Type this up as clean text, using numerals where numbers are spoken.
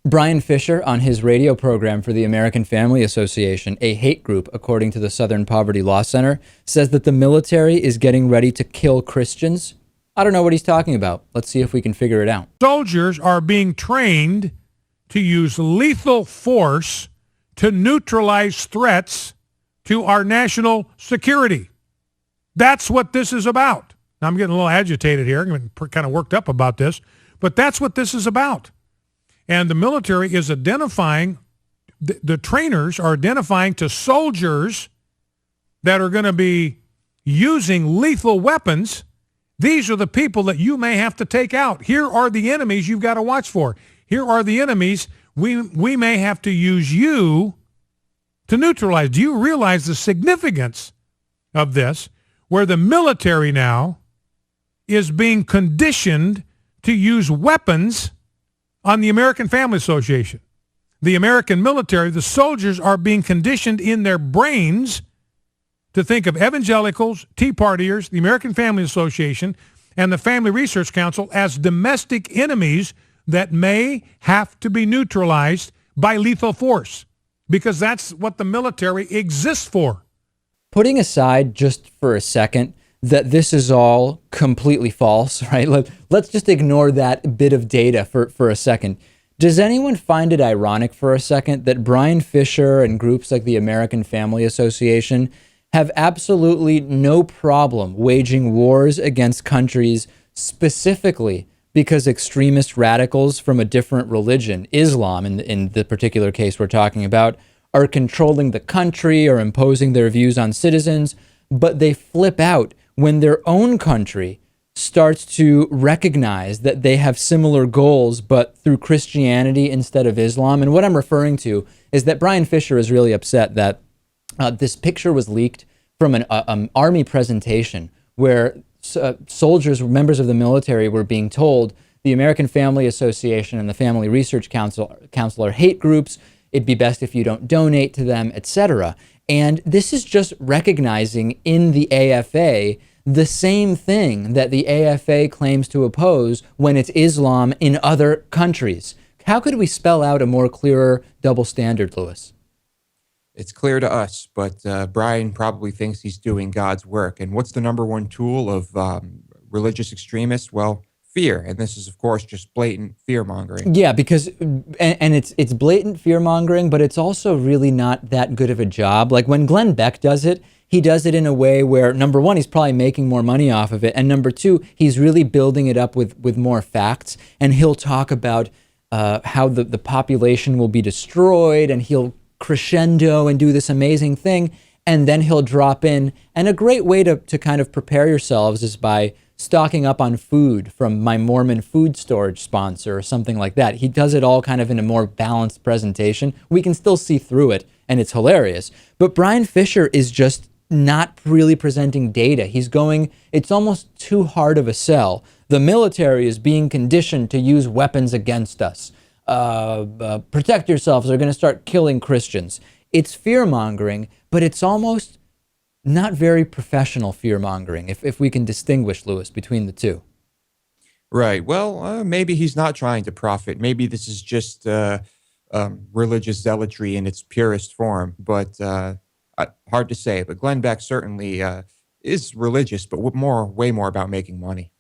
Bryan Fischer, on his radio program for the American Family Association, a hate group according to the Southern Poverty Law Center, says that the military is getting ready to kill Christians. I don't know what he's talking about. Let's see if we can figure it out. Soldiers are being trained to use lethal force to neutralize threats to our national security. That's what this is about. Now, I'm getting a little agitated here. I'm kind of worked up about this, but that's what this is about. And the military is identifying, the trainers are identifying to soldiers that are going to be using lethal weapons. These are the people that you may have to take out. Here are the enemies you've got to watch for. Here are the enemies we may have to use you to neutralize. Do you realize the significance of this, where the military now is being conditioned to use weapons on the American Family Association? The American military, the soldiers are being conditioned in their brains to think of evangelicals, Tea Partiers, the American Family Association, and the Family Research Council as domestic enemies that may have to be neutralized by lethal force, because that's what the military exists for. Putting aside just for a second that this is all completely false, right? Let's just ignore that bit of data for a second. Does anyone find it ironic for a second that Bryan Fischer and groups like the American Family Association have absolutely no problem waging wars against countries specifically because extremist radicals from a different religion, Islam in the particular case we're talking about, are controlling the country or imposing their views on citizens, but they flip out when their own country starts to recognize that they have similar goals, but through Christianity instead of Islam? And what I'm referring to is that Bryan Fischer is really upset that this picture was leaked from an army presentation where soldiers, members of the military, were being told the American Family Association and the Family Research Council are hate groups. It'd be best if you don't donate to them, etc. And this is just recognizing in the AFA the same thing that the AFA claims to oppose when it's Islam in other countries. How could we spell out a more clearer double standard, Lewis? It's clear to us, but Bryan probably thinks he's doing God's work. And what's the number one tool of religious extremists? Well, fear. And this is, of course, just blatant fear-mongering. Yeah, because, and it's blatant fear-mongering, but it's also really not that good of a job. Like when Glenn Beck does it, he does it in a way where, number one, he's probably making more money off of it, and number two, he's really building it up with more facts, and he'll talk about how the population will be destroyed, and he'll crescendo and do this amazing thing, and then he'll drop in. And a great way to kind of prepare yourselves is by stocking up on food from my Mormon food storage sponsor or something like that. He does it all kind of in a more balanced presentation. We can still see through it, and it's hilarious. But Bryan Fischer is just not really presenting data. He's going, it's almost too hard of a sell. The military is being conditioned to use weapons against us. Protect yourselves, they're going to start killing Christians. It's fear-mongering, but it's almost not very professional fear-mongering, if we can distinguish, Lewis, between the two. Right. Well, maybe he's not trying to profit. Maybe this is just religious zealotry in its purest form, but hard to say. But Glenn Beck certainly is religious, but way more about making money.